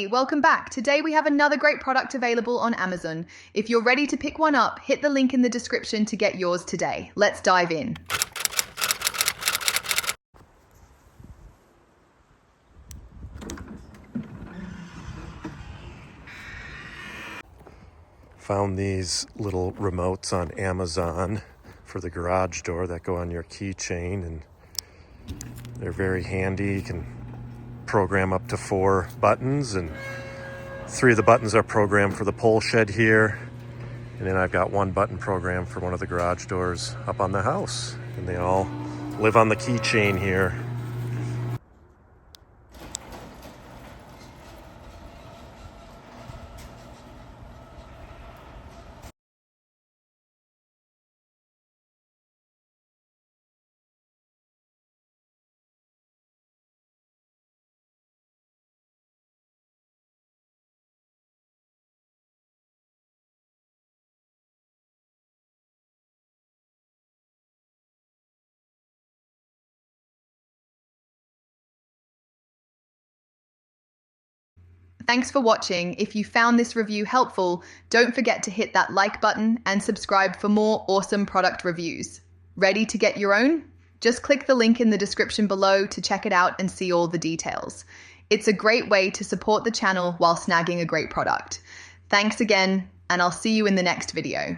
Welcome back. Today we have another great product available on Amazon. If you're ready to pick one up, hit the link in the description to get yours today. Let's dive in. Found these little remotes on Amazon for the garage door that go on your keychain, and they're very handy. You can program up to 4 buttons, and 3 of the buttons are programmed for the pole shed here, and then I've got 1 button programmed for one of the garage doors up on the house, and they all live on the keychain here. Thanks for watching. If you found this review helpful, don't forget to hit that like button and subscribe for more awesome product reviews. Ready to get your own? Just click the link in the description below to check it out and see all the details. It's a great way to support the channel while snagging a great product. Thanks again, and I'll see you in the next video.